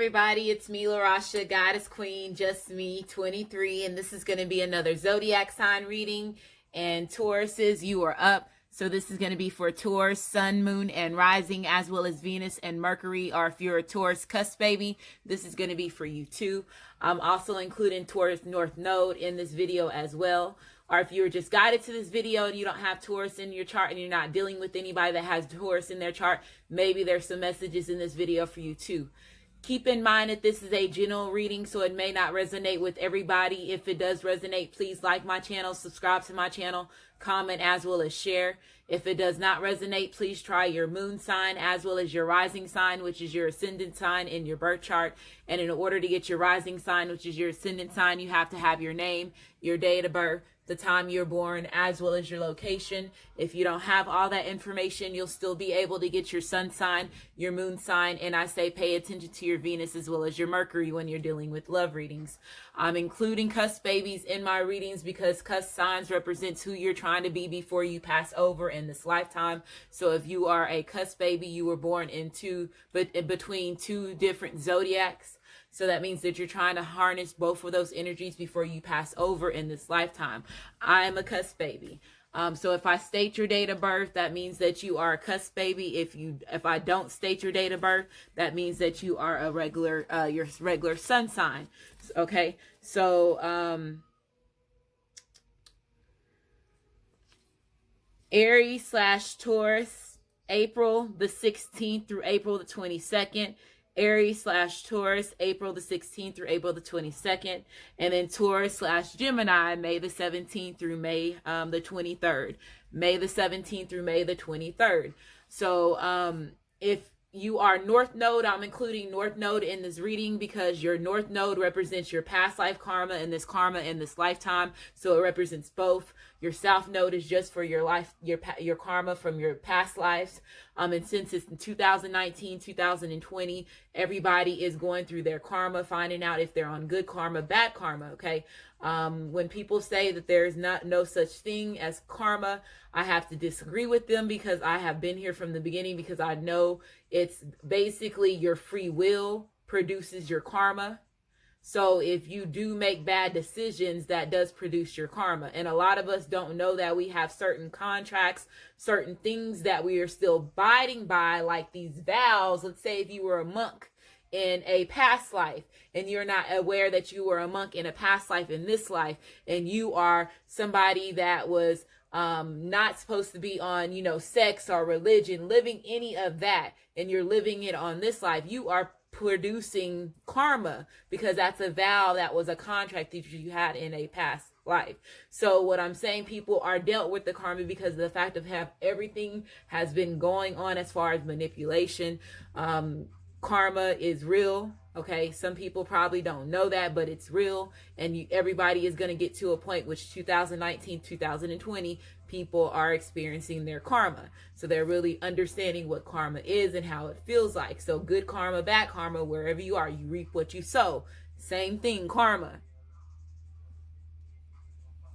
everybody, it's me, Larasha, Goddess Queen, just me, 23, and this is going to be another zodiac sign reading. And Tauruses, you are up. So this is going to be for Taurus, Sun, Moon, and Rising, as well as Venus and Mercury. Or if you're a Taurus cusp baby, this is going to be for you too. I'm also including Taurus North Node in this video as well. Or if you're just guided to this video and you don't have Taurus in your chart and you're not dealing with anybody that has Taurus in their chart, maybe there's some messages in this video for you too. Keep in mind that this is a general reading, so it may not resonate with everybody. If it does resonate, please like my channel, subscribe to my channel, comment, as well as share. If it does not resonate, please try your moon sign as well as your rising sign, which is your ascendant sign in your birth chart. And in order to get your rising sign, which is your ascendant sign, you have to have your name, your date of birth, the time you're born, as well as your location. If you don't have all that information, you'll still be able to get your sun sign, your moon sign, and I say pay attention to your Venus as well as your Mercury when you're dealing with love readings. I'm including cusp babies in my readings because cusp signs represents who you're trying to be before you pass over in this lifetime. So if you are a cusp baby, you were born between two different zodiacs. So that means that you're trying to harness both of those energies before you pass over in this lifetime. I am a cusp baby. So if I state your date of birth, that means that you are a cusp baby. If I don't state your date of birth, that means that you are a your regular sun sign. Okay. So, Aries/Taurus, April the 16th through April the 22nd. Aries/Taurus, April the 16th through April the 22nd. And then Taurus/Gemini, May the 17th through May the 23rd. May the 17th through May the 23rd. So if you are North Node, I'm including North Node in this reading because your North Node represents your past life karma and this karma in this lifetime. So it represents both. Your South Node is just for your life, your karma from your past lives. And since it's in 2019, 2020, everybody is going through their karma, finding out if they're on good karma, bad karma. Okay. When people say that there's no such thing as karma, I have to disagree with them because I have been here from the beginning, because I know it's basically your free will produces your karma. So if you do make bad decisions, that does produce your karma. And a lot of us don't know that we have certain contracts, certain things that we are still abiding by, like these vows. Let's say if you were a monk in a past life and you're not aware that you were a monk in a past life in this life, and you are somebody that was not supposed to be on, sex or religion, living any of that, and you're living it on this life, you are producing karma because that's a vow, that was a contract that you had in a past life. So what I'm saying, people are dealt with the karma because of the fact of everything has been going on as far as manipulation. Karma is real. Okay, some people probably don't know that, but it's real, and everybody is going to get to a point, which 2019, 2020, people are experiencing their karma. So they're really understanding what karma is and how it feels like. So good karma, bad karma, wherever you are, you reap what you sow. Same thing, karma.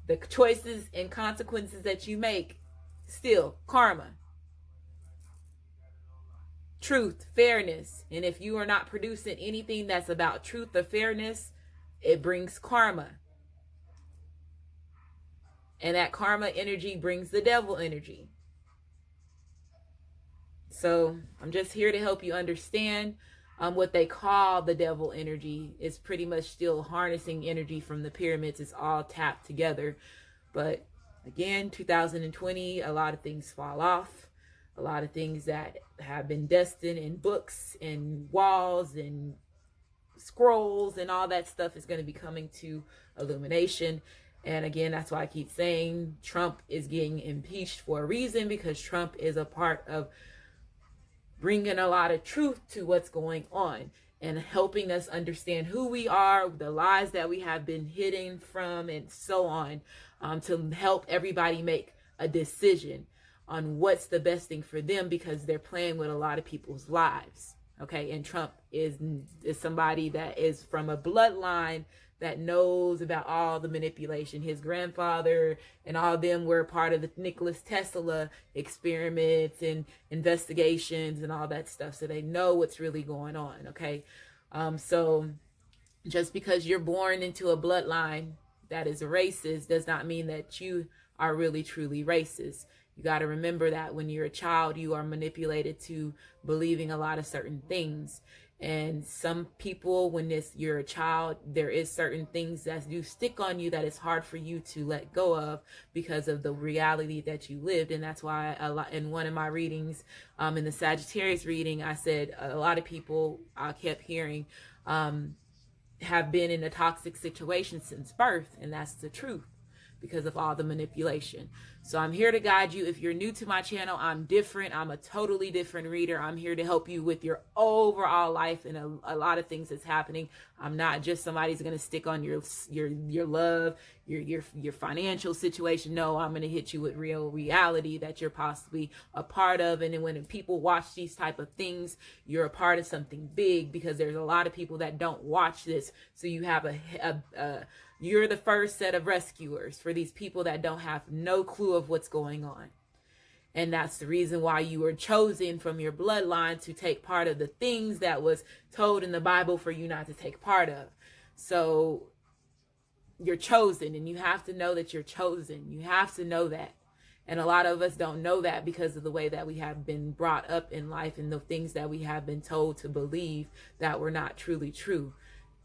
The choices and consequences that you make, still karma. Truth, fairness. And if you are not producing anything that's about truth or fairness, it brings karma. And that karma energy brings the devil energy. So I'm just here to help you understand what they call the devil energy is pretty much still harnessing energy from the pyramids. It's all tapped together. But again, 2020, a lot of things fall off. A lot of things that have been destined in books and walls and scrolls and all that stuff is going to be coming to illumination. And again, that's why I keep saying Trump is getting impeached for a reason, because Trump is a part of bringing a lot of truth to what's going on and helping us understand who we are, the lies that we have been hidden from, and so on, to help everybody make a decision on what's the best thing for them, because they're playing with a lot of people's lives. Okay, and Trump is somebody that is from a bloodline that knows about all the manipulation. His grandfather and all of them were part of the Nikola Tesla experiments and investigations and all that stuff. So they know what's really going on, okay? So just because you're born into a bloodline that is racist does not mean that you are really truly racist. You got to remember that when you're a child, you are manipulated to believing a lot of certain things. And some people, when you're a child, there is certain things that do stick on you that it's hard for you to let go of because of the reality that you lived. And that's why in one of my readings, in the Sagittarius reading, I said a lot of people I kept hearing have been in a toxic situation since birth, and that's the truth because of all the manipulation. So I'm here to guide you. If you're new to my channel, I'm different. I'm a totally different reader. I'm here to help you with your overall life and a lot of things that's happening. I'm not just somebody who's going to stick on your love, your financial situation. No, I'm going to hit you with real reality that you're possibly a part of. And then when people watch these type of things, you're a part of something big, because there's a lot of people that don't watch this. So you have you're the first set of rescuers for these people that don't have no clue of what's going on. And that's the reason why you were chosen from your bloodline to take part of the things that was told in the Bible for you not to take part of. So you're chosen, and you have to know that you're chosen. You have to know that. And a lot of us don't know that because of the way that we have been brought up in life and the things that we have been told to believe that were not truly true.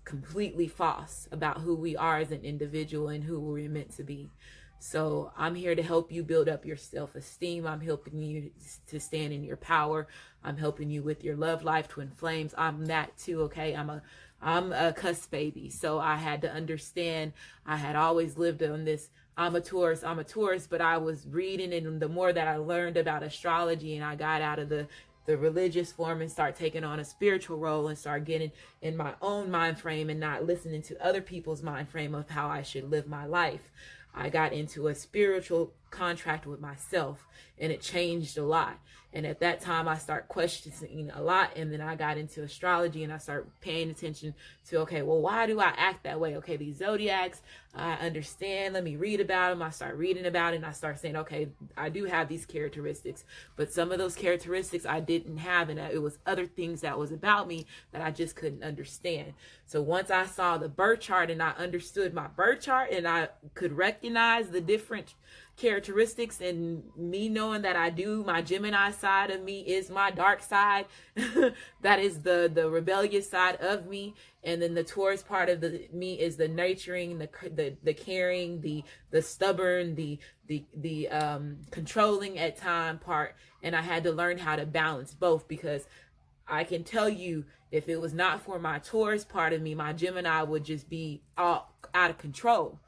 Completely false about who we are as an individual and who we're meant to be. So I'm here to help you build up your self-esteem. I'm helping you to stand in your power. I'm helping you with your love life, twin flames. I'm that too, okay? I'm a cusp baby. So I had to understand. I had always lived on this, I'm a Taurus, but I was reading, and the more that I learned about astrology and I got out of the religious form and start taking on a spiritual role and start getting in my own mind frame and not listening to other people's mind frame of how I should live my life, I got into a spiritual contract with myself, and it changed a lot. And at that time, I started questioning a lot. And then I got into astrology, and I started paying attention to, okay, well, why do I act that way? Okay, these zodiacs, I understand. Let me read about them. I start reading about it, and I start saying, okay, I do have these characteristics. But some of those characteristics I didn't have, and it was other things that was about me that I just couldn't understand. So once I saw the birth chart and I understood my birth chart, and I could recognize the different characteristics, and me knowing that I do, my Gemini side of me is my dark side. That is the rebellious side of me. And then the Taurus part of me is the nurturing, the caring, the stubborn, the controlling at time part. And I had to learn how to balance both, because I can tell you, if it was not for my Taurus part of me, my Gemini would just be all out of control.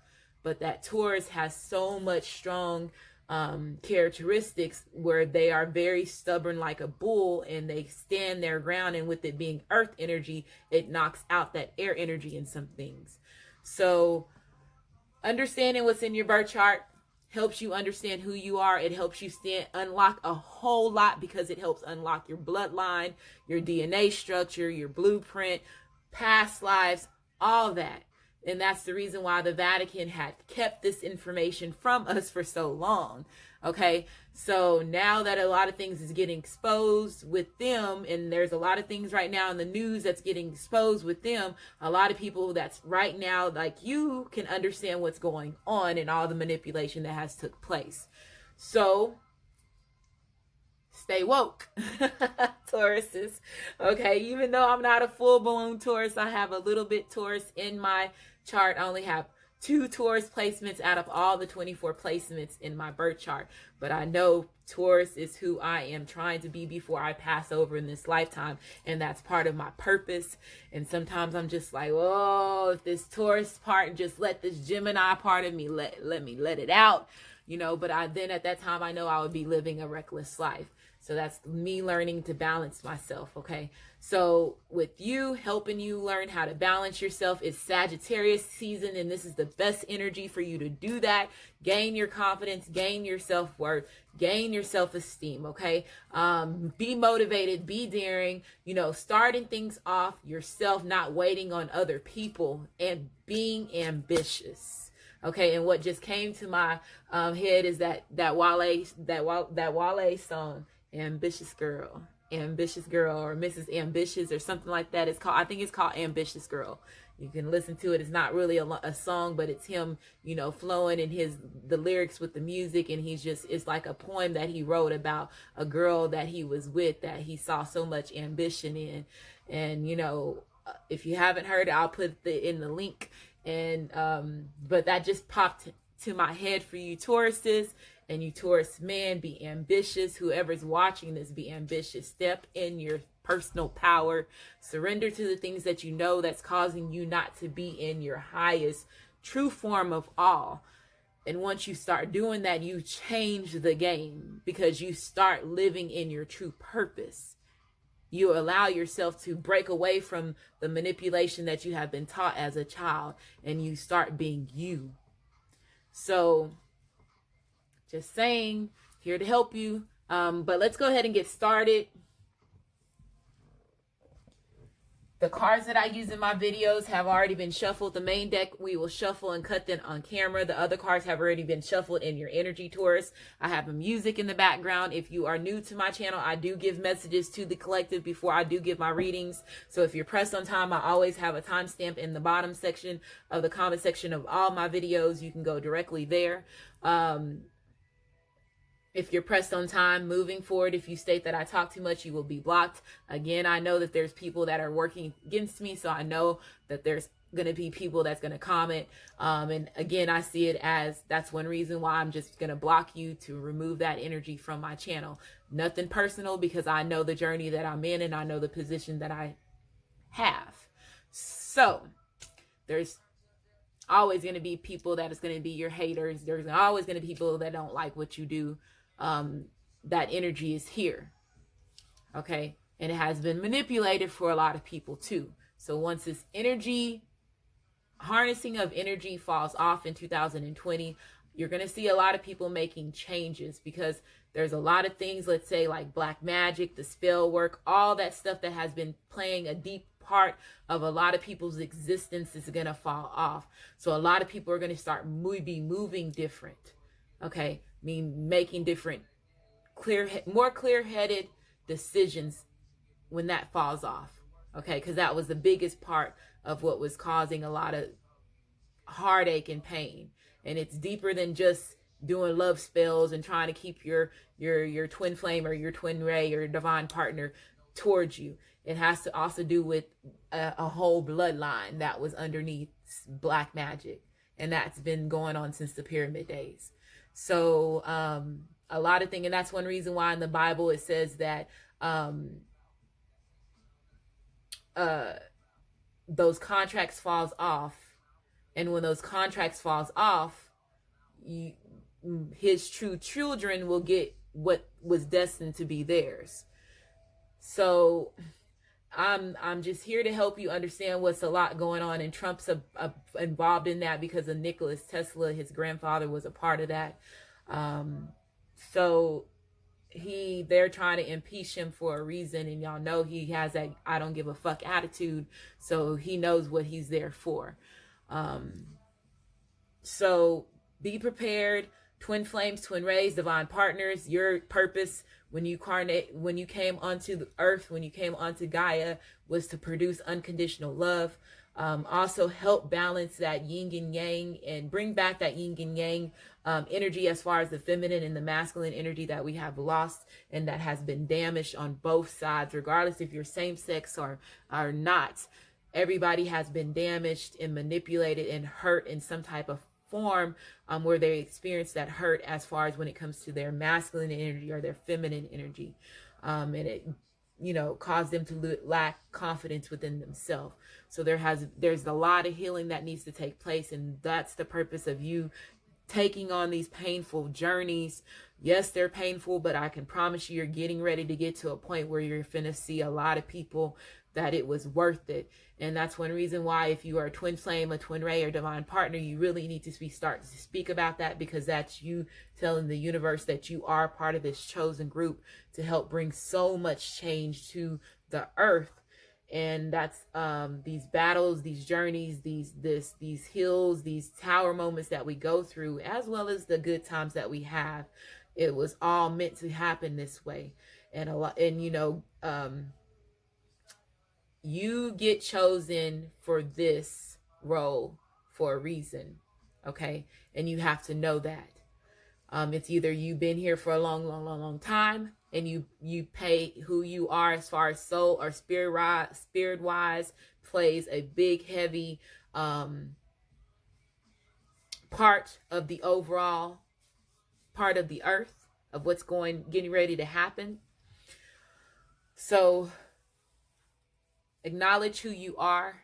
But that Taurus has so much strong characteristics where they are very stubborn like a bull, and they stand their ground. And with it being earth energy, it knocks out that air energy in some things. So understanding what's in your birth chart helps you understand who you are. It helps you unlock a whole lot, because it helps unlock your bloodline, your DNA structure, your blueprint, past lives, all that. And that's the reason why the Vatican had kept this information from us for so long. Okay, so now that a lot of things is getting exposed with them, and there's a lot of things right now in the news that's getting exposed with them, a lot of people that's right now like you can understand what's going on and all the manipulation that has took place. So stay woke, Tauruses. Okay, even though I'm not a full-blown Taurus, I have a little bit Taurus in my chart. I only have 2 Taurus placements out of all the 24 placements in my birth chart. But I know Taurus is who I am trying to be before I pass over in this lifetime. And that's part of my purpose. And sometimes I'm just like, oh, if this Taurus part, just let this Gemini part of me, let it out. You know, but then at that time, I know I would be living a reckless life. So that's me learning to balance myself, okay? So with you, helping you learn how to balance yourself, is Sagittarius season, and this is the best energy for you to do that. Gain your confidence, gain your self-worth, gain your self-esteem, okay? Be motivated, be daring, you know, starting things off yourself, not waiting on other people, and being ambitious. Okay, and what just came to my head is that Wale song, Ambitious Girl. Ambitious Girl or Mrs. Ambitious or something like that. It's called, I think it's called Ambitious Girl. You can listen to it. It's not really a song, but it's him, you know, flowing in the lyrics with the music. And it's like a poem that he wrote about a girl that he was with, that he saw so much ambition in. And, you know, if you haven't heard it, I'll put it in the link. And, but that just popped to my head for you Tauruses. And you Taurus men, be ambitious. Whoever's watching this, be ambitious. Step in your personal power. Surrender to the things that you know that's causing you not to be in your highest true form of all. And once you start doing that, you change the game, because you start living in your true purpose. You allow yourself to break away from the manipulation that you have been taught as a child, and you start being you. So, just saying, here to help you. But let's go ahead and get started. The cards that I use in my videos have already been shuffled. The main deck, we will shuffle and cut them on camera. The other cards have already been shuffled in your energy, Taurus. I have music in the background. If you are new to my channel, I do give messages to the collective before I do give my readings. So if you're pressed on time, I always have a timestamp in the bottom section of the comment section of all my videos. You can go directly there. If you're pressed on time, moving forward, if you state that I talk too much, you will be blocked. Again, I know that there's people that are working against me, so I know that there's going to be people that's going to comment. And again, I see it as that's one reason why I'm just going to block you, to remove that energy from my channel. Nothing personal, because I know the journey that I'm in and I know the position that I have. So there's always going to be people that is going to be your haters. There's always going to be people that don't like what you do. That energy is here. Okay. And it has been manipulated for a lot of people too. So once this energy, harnessing of energy falls off in 2020, you're going to see a lot of people making changes, because there's a lot of things, let's say like black magic, the spell work, all that stuff that has been playing a deep part of a lot of people's existence is going to fall off. So a lot of people are going to start moving different. Okay. Making different, more clear-headed decisions when that falls off. Okay. Because that was the biggest part of what was causing a lot of heartache and pain. And it's deeper than just doing love spells and trying to keep your twin flame or your twin ray or your divine partner towards you. It has to also do with a whole bloodline that was underneath black magic. And that's been going on since the pyramid days. So a lot of things, and that's one reason why in the Bible it says that those contracts falls off. And when those contracts falls off, his true children will get what was destined to be theirs. So I'm just here to help you understand what's a lot going on, and Trump's involved in that because of Nikola Tesla. His grandfather was a part of that. So they're trying to impeach him for a reason, and y'all know he has that I don't give a fuck attitude, so he knows what he's there for. So be prepared. Twin flames, twin rays, divine partners. Your purpose when you came onto the earth, when you came onto Gaia, was to produce unconditional love. Also help balance that yin and yang, and bring back that yin and yang energy, as far as the feminine and the masculine energy that we have lost and that has been damaged on both sides, regardless if you're same sex or not. Everybody has been damaged and manipulated and hurt in some type of form, where they experience that hurt as far as when it comes to their masculine energy or their feminine energy. And it, caused them to lack confidence within themselves. So there's a lot of healing that needs to take place. And that's the purpose of you taking on these painful journeys. Yes, they're painful, but I can promise you, you're getting ready to get to a point where you're finna see a lot of people that it was worth it. And that's one reason why, if you are a twin flame, a twin ray, or divine partner, you really need to start to speak about that, because that's you telling the universe that you are part of this chosen group to help bring so much change to the earth. And that's these battles, these journeys, these hills, these tower moments that we go through, as well as the good times that we have. It was all meant to happen this way. and a lot, and you get chosen for this role for a reason, okay? And you have to know that. It's either you've been here for a long time, and you pay who you are as far as soul or spirit wise plays a big heavy part of the overall part of the earth of what's getting ready to happen. So acknowledge who you are,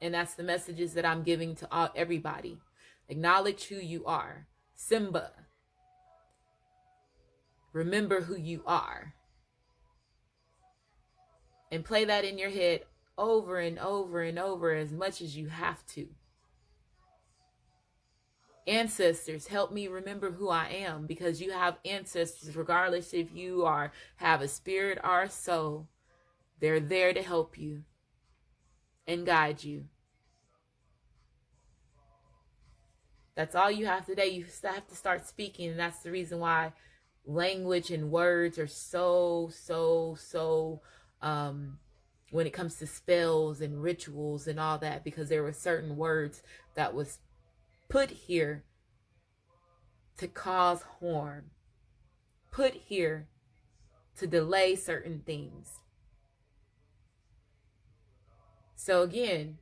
and that's the messages that I'm giving to everybody. Acknowledge who you are. Simba, remember who you are, and play that in your head over and over and over as much as you have to. Ancestors, help me remember who I am, because you have ancestors regardless if you have a spirit or a soul. They're there to help you and guide you. That's all you have today. You have to start speaking, and that's the reason why language and words are so when it comes to spells and rituals and all that, because there were certain words that was put here to cause harm, put here to delay certain things. So again,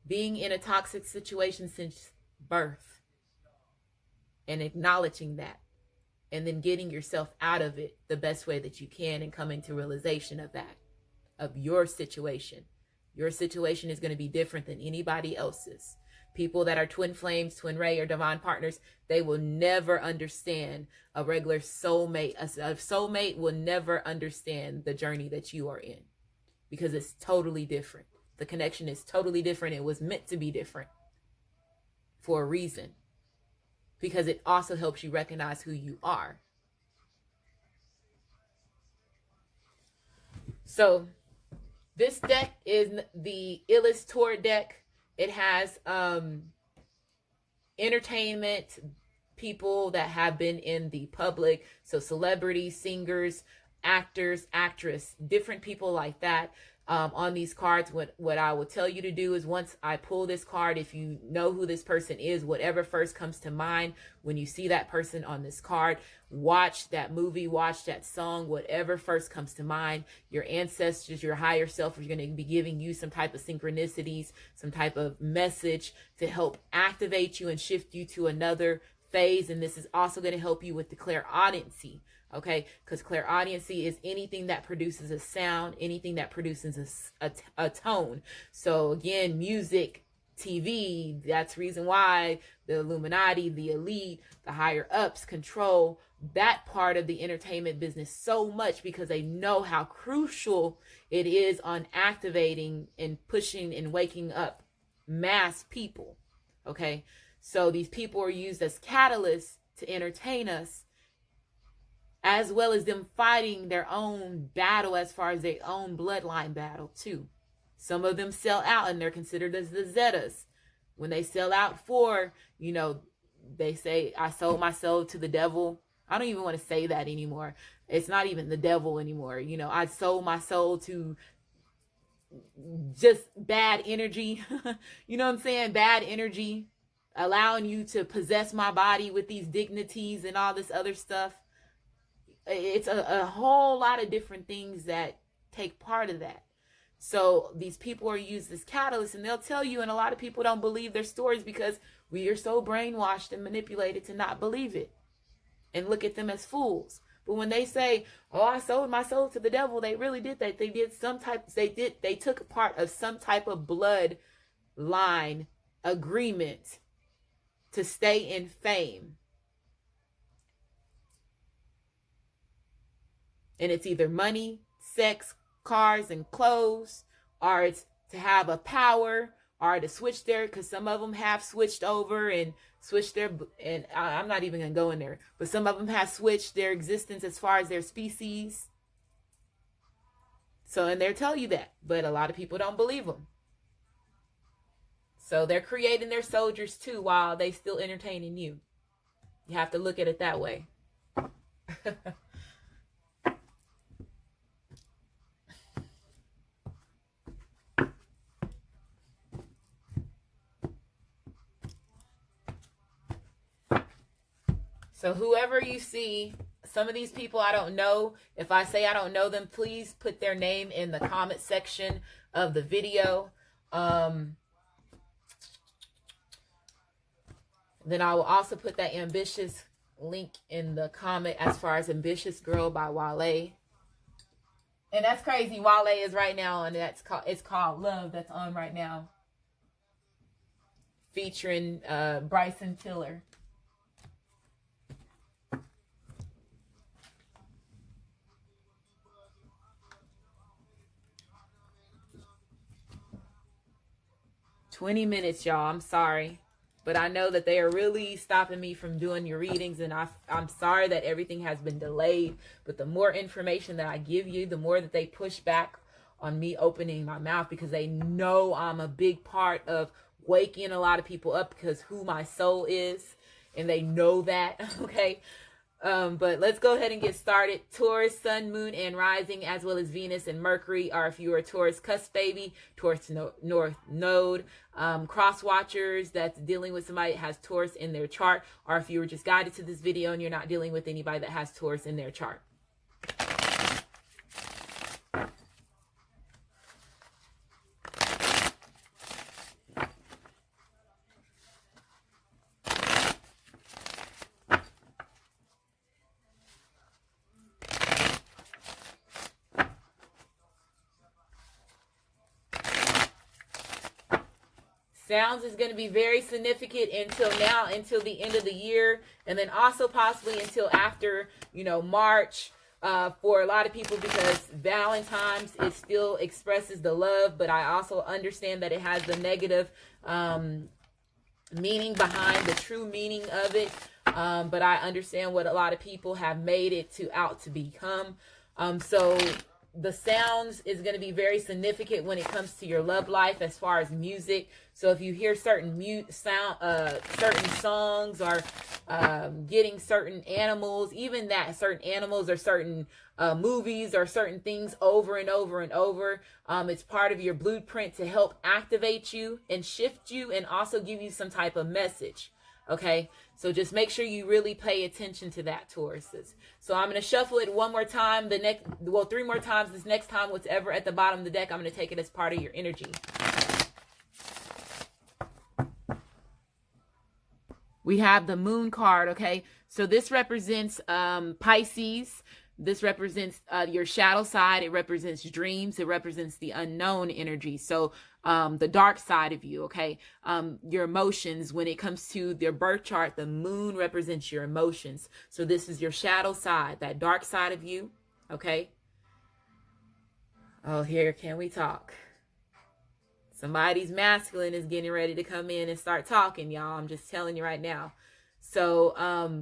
being in a toxic situation since birth and acknowledging that, and then getting yourself out of it the best way that you can, and coming to realization of that, of your situation. Your situation is going to be different than anybody else's. People that are twin flames, twin ray, or divine partners, they will never understand a regular soulmate. A soulmate will never understand the journey that you are in, because it's totally different. The connection is totally different. It was meant to be different for a reason, because it also helps you recognize who you are. So this deck is the illest Tour deck. It has entertainment people that have been in the public, so celebrities, singers, actors, actress, different people like that. On these cards, what I will tell you to do is, once I pull this card, if you know who this person is, whatever first comes to mind when you see that person on this card, watch that movie, watch that song, whatever first comes to mind. Your ancestors, your higher self, are going to be giving you some type of synchronicities, some type of message to help activate you and shift you to another phase. And this is also going to help you with the clairaudiency. Okay, because clairaudiency is anything that produces a sound, anything that produces a tone. So again, music, TV, that's reason why the Illuminati, the elite, the higher ups control that part of the entertainment business so much, because they know how crucial it is on activating and pushing and waking up mass people. Okay, so these people are used as catalysts to entertain us, as well as them fighting their own battle as far as their own bloodline battle too. Some of them sell out, and they're considered as the Zetas. When they sell out for, they say, I sold my soul to the devil. I don't even want to say that anymore. It's not even the devil anymore. I sold my soul to just bad energy. You know what I'm saying? Bad energy, allowing you to possess my body with these dignities and all this other stuff. It's a whole lot of different things that take part of that. So these people are used as catalysts, and they'll tell you, and a lot of people don't believe their stories because we are so brainwashed and manipulated to not believe it and look at them as fools. But when they say, oh, I sold my soul to the devil, they really did that. They took a part of some type of bloodline agreement to stay in fame. And it's either money, sex, cars, and clothes, or it's to have a power, or to switch because some of them have switched over and switched and I'm not even going to go in there, but some of them have switched their existence as far as their species. So, and they'll tell you that, but a lot of people don't believe them. So they're creating their soldiers too while they still entertaining you. You have to look at it that way. So whoever you see, some of these people I don't know. If I say I don't know them, please put their name in the comment section of the video. Then I will also put that Ambitious link in the comment as far as Ambitious Girl by Wale. And that's crazy. Wale is right now, and it's called Love. That's on right now, featuring Bryson Tiller. $20, y'all. I'm sorry. But I know that they are really stopping me from doing your readings, and I'm sorry that everything has been delayed. But the more information that I give you, the more that they push back on me opening my mouth, because they know I'm a big part of waking a lot of people up because who my soul is, and they know that, okay? But let's go ahead and get started. Taurus, Sun, Moon, and Rising, as well as Venus and Mercury are if you are a Taurus cusp baby, Taurus North Node. Cross watchers that's dealing with somebody that has Taurus in their chart, or if you were just guided to this video and you're not dealing with anybody that has Taurus in their chart. Sounds is going to be very significant until the end of the year, and then also possibly until after, March, for a lot of people, because Valentine's, it still expresses the love, but I also understand that it has the negative meaning behind the true meaning of it. But I understand what a lot of people have made it out to become. So the sounds is going to be very significant when it comes to your love life as far as music. So if you hear certain certain songs, or getting certain animals, even that certain animals or certain movies or certain things over and over and over, it's part of your blueprint to help activate you and shift you and also give you some type of message. Okay, so just make sure you really pay attention to that, Tauruses. So I'm going to shuffle it one more time. 3 more times. This next time, whatever at the bottom of the deck, I'm going to take it as part of your energy. We have the Moon card, okay? So this represents Pisces. This represents your shadow side. It represents dreams. It represents the unknown energy. So the dark side of you, okay? Your emotions. When it comes to your birth chart, the moon represents your emotions. So this is your shadow side, that dark side of you, okay? Oh, here, can we talk? Somebody's masculine is getting ready to come in and start talking, y'all. I'm just telling you right now. So,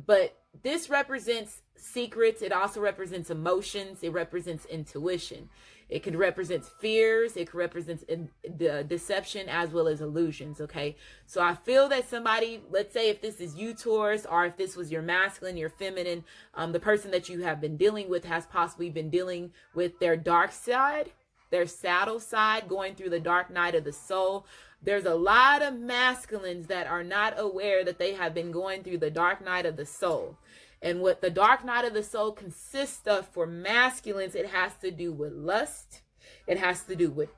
but this represents secrets. It also represents emotions. It represents intuition. It could represent fears. It could represent the deception as well as illusions, okay? So I feel that somebody, let's say if this is you, Taurus, or if this was your masculine, your feminine, the person that you have been dealing with has possibly been dealing with their dark side, their shadow side, going through the dark night of the soul. There's a lot of masculines that are not aware that they have been going through the dark night of the soul. And what the dark night of the soul consists of for masculines, it has to do with lust. It has to do with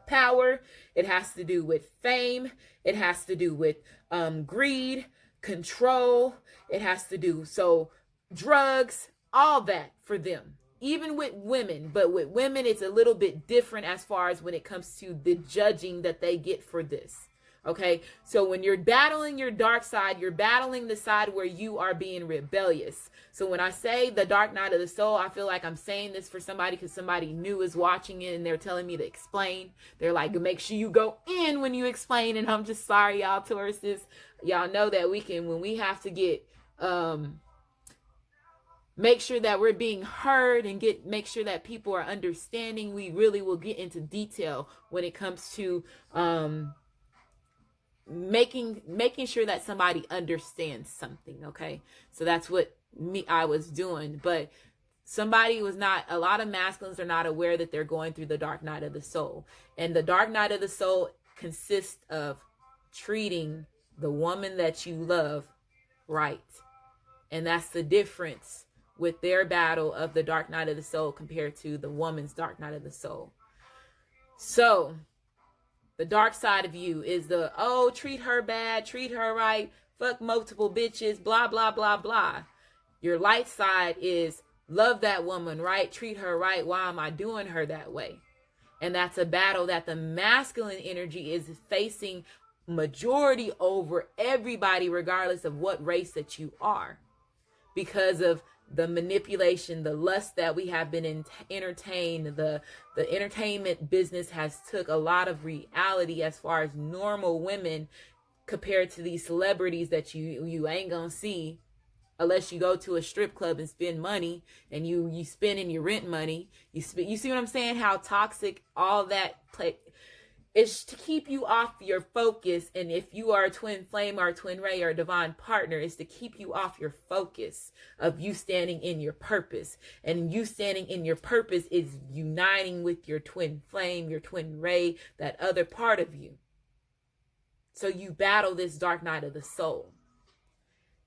power. It has to do with fame. It has to do with greed, control. It has to do, drugs, all that for them. Even with women, but with women, it's a little bit different as far as when it comes to the judging that they get for this. Okay, so when you're battling your dark side, you're battling the side where you are being rebellious. So when I say the dark night of the soul, I feel like I'm saying this for somebody because somebody new is watching it and they're telling me to explain. They're like, make sure you go in when you explain. And I'm just sorry, y'all, Tauruses. Y'all know that when we have to get, make sure that we're being heard and make sure that people are understanding. We really will get into detail when it comes to, making sure that somebody understands something. Okay, so that's what I was doing, but a lot of masculines are not aware that they're going through the dark night of the soul. And the dark night of the soul consists of treating the woman that you love right. And that's the difference with their battle of the dark night of the soul compared to the woman's dark night of the soul. So the dark side of you is the, oh, treat her bad, treat her right, fuck multiple bitches, blah, blah, blah, blah. Your light side is love that woman, right? Treat her right. Why am I doing her that way? And that's a battle that the masculine energy is facing majority over everybody, regardless of what race that you are, because of the manipulation, the lust that we have been entertained. The entertainment business has took a lot of reality as far as normal women compared to these celebrities that you ain't gonna see unless you go to a strip club and spend money, and you spend in your rent money. You see what I'm saying? How toxic all that is to keep you off your focus. And if you are a twin flame or a twin ray or a divine partner, is to keep you off your focus of you standing in your purpose. And you standing in your purpose is uniting with your twin flame, your twin ray, that other part of you. So you battle this dark night of the soul.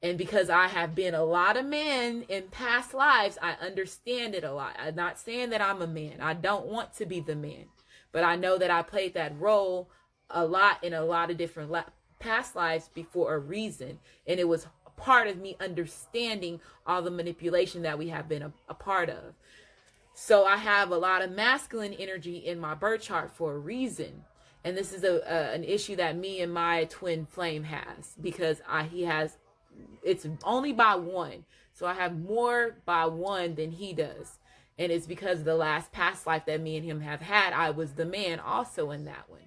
And because I have been a lot of men in past lives, I understand it a lot. I'm not saying that I'm a man. I don't want to be the man. But I know that I played that role a lot in a lot of different past lives before a reason. And it was part of me understanding all the manipulation that we have been a part of. So I have a lot of masculine energy in my birth chart for a reason. And this is an issue that me and my twin flame has, because it's only by one. So I have more by one than he does. And it's because of the last past life that me and him have had. I was the man also in that one.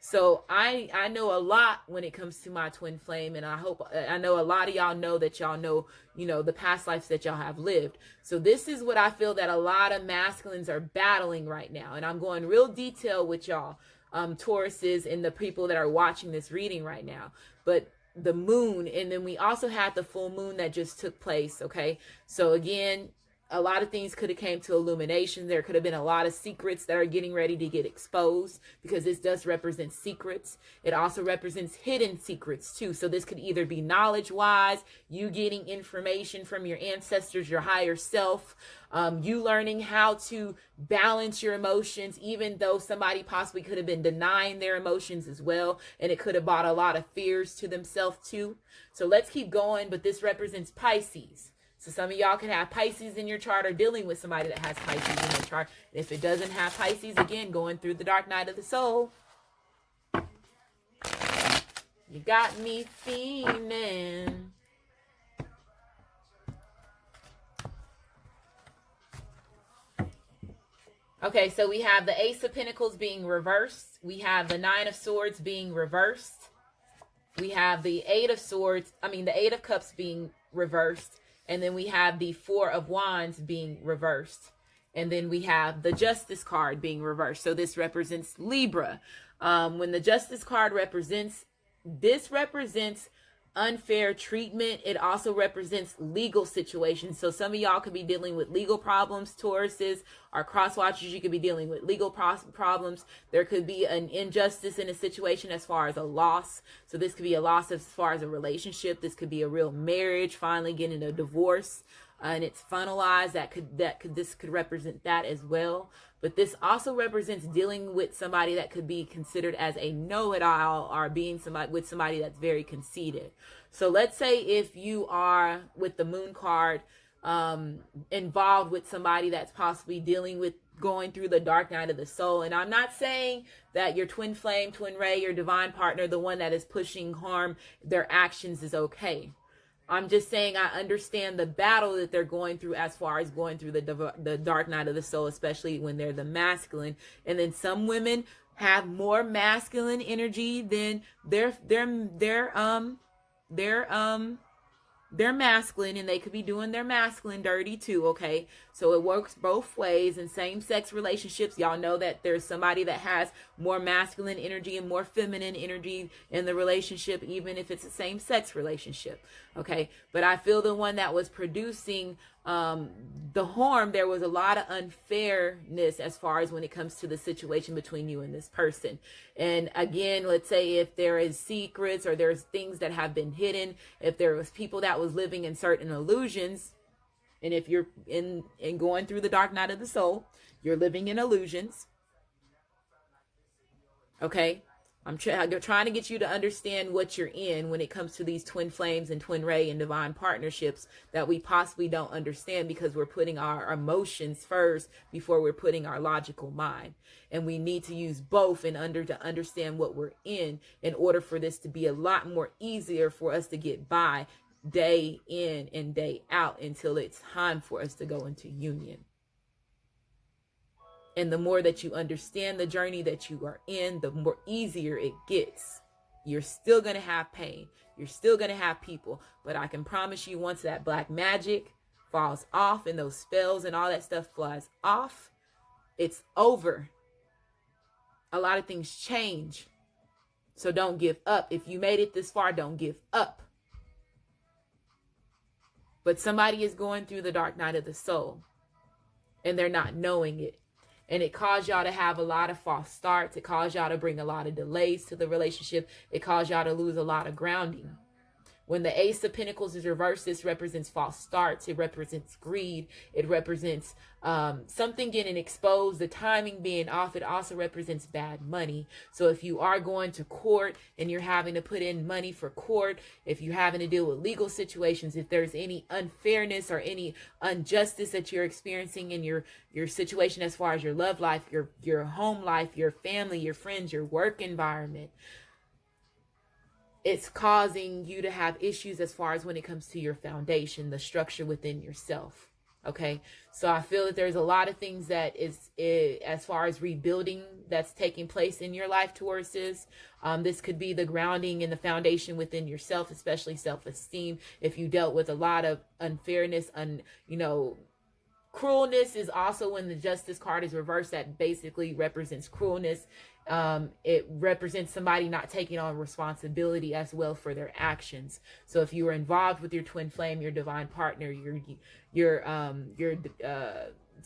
So I know a lot when it comes to my twin flame. And I know a lot of y'all know that y'all know, the past lives that y'all have lived. So this is what I feel that a lot of masculines are battling right now. And I'm going real detail with y'all, Tauruses and the people that are watching this reading right now. But the moon, and then we also had the full moon that just took place. Okay. So again, a lot of things could have came to illumination. There could have been a lot of secrets that are getting ready to get exposed, because this does represent secrets. It also represents hidden secrets too. So this could either be knowledge-wise, you getting information from your ancestors, your higher self, you learning how to balance your emotions, even though somebody possibly could have been denying their emotions as well. And it could have brought a lot of fears to themselves too. So let's keep going. But this represents Pisces. So some of y'all can have Pisces in your chart, or dealing with somebody that has Pisces in their chart. And if it doesn't have Pisces, again, going through the dark night of the soul. You got me feeling. Okay, so we have the Ace of Pentacles being reversed. We have the Nine of Swords being reversed. We have the Eight of Cups being reversed. And then we have the Four of Wands being reversed. And then we have the Justice card being reversed. So this represents Libra. When the Justice card represents unfair treatment. It also represents legal situations. So some of y'all could be dealing with legal problems, Tauruses or cross watchers. You could be dealing with legal problems. There could be an injustice in a situation as far as a loss. So this could be a loss as far as a relationship. This could be a real marriage, finally getting a divorce, and it's finalized. This could represent that as well. But this also represents dealing with somebody that could be considered as a know-it-all, or being with somebody that's very conceited. So let's say if you are, with the Moon card, involved with somebody that's possibly dealing with going through the dark night of the soul. And I'm not saying that your twin flame, twin ray, your divine partner, the one that is pushing harm, their actions is okay. I'm just saying I understand the battle that they're going through as far as going through the dark night of the soul, especially when they're the masculine. And then some women have more masculine energy than they're masculine, and they could be doing their masculine dirty too, okay? So it works both ways. In same-sex relationships, y'all know that there's somebody that has more masculine energy and more feminine energy in the relationship, even if it's a same-sex relationship, okay? But I feel the one that was producing the harm, there was a lot of unfairness as far as when it comes to the situation between you and this person. And again, let's say if there is secrets or there's things that have been hidden, if there was people that was living in certain illusions, and if you're in going through the dark night of the soul, you're living in illusions. Okay, I'm trying to get you to understand what you're in when it comes to these twin flames and twin ray and divine partnerships that we possibly don't understand because we're putting our emotions first before we're putting our logical mind. And we need to use both to understand what we're in order for this to be a lot more easier for us to get by day in and day out until it's time for us to go into union. And the more that you understand the journey that you are in, the more easier it gets. You're still going to have pain. You're still going to have people. But I can promise you, once that black magic falls off and those spells and all that stuff flies off, it's over. A lot of things change. So don't give up. If you made it this far, don't give up. But somebody is going through the dark night of the soul, and they're not knowing it. And it caused y'all to have a lot of false starts. It caused y'all to bring a lot of delays to the relationship. It caused y'all to lose a lot of grounding. When the Ace of Pentacles is reversed, this represents false starts. It represents greed. It represents something getting exposed, the timing being off. It also represents bad money. So if you are going to court and you're having to put in money for court, if you're having to deal with legal situations, if there's any unfairness or any injustice that you're experiencing in your situation as far as your love life, your home life, your family, your friends, your work environment, it's causing you to have issues as far as when it comes to your foundation, the structure within yourself. Okay. So I feel that there's a lot of things that is as far as rebuilding that's taking place in your life towards this. This could be the grounding and the foundation within yourself, especially self-esteem. If you dealt with a lot of unfairness, cruelness is also when the Justice card is reversed. That basically represents cruelness. It represents somebody not taking on responsibility as well for their actions. So if you were involved with your twin flame, your divine partner, your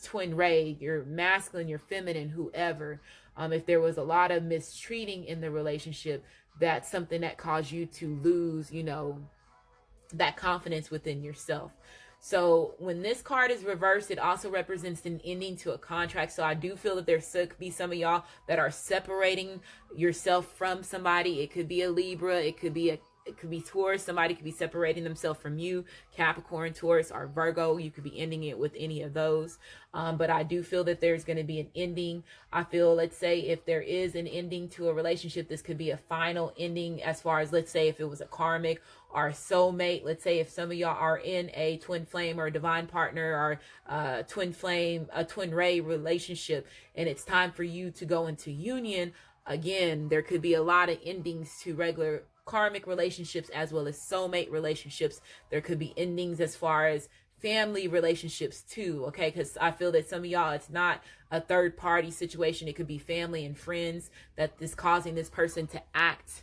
twin ray, your masculine, your feminine, whoever, if there was a lot of mistreating in the relationship, that's something that caused you to lose, that confidence within yourself. So when this card is reversed, it also represents an ending to a contract. So I do feel that there could be some of y'all that are separating yourself from somebody. It could be a Libra. It could be Taurus. Somebody could be separating themselves from you, Capricorn, Taurus, or Virgo. You could be ending it with any of those. But I do feel that there's going to be an ending. I feel, let's say, if there is an ending to a relationship, this could be a final ending as far as, let's say, if it was a karmic or a soulmate. Let's say if some of y'all are in a twin flame or a divine partner or twin flame, a twin ray relationship, and it's time for you to go into union. Again, there could be a lot of endings to regular karmic relationships as well as soulmate relationships. There could be endings as far as family relationships too, okay? Because I feel that some of y'all, it's not a third party situation. It could be family and friends that is causing this person to act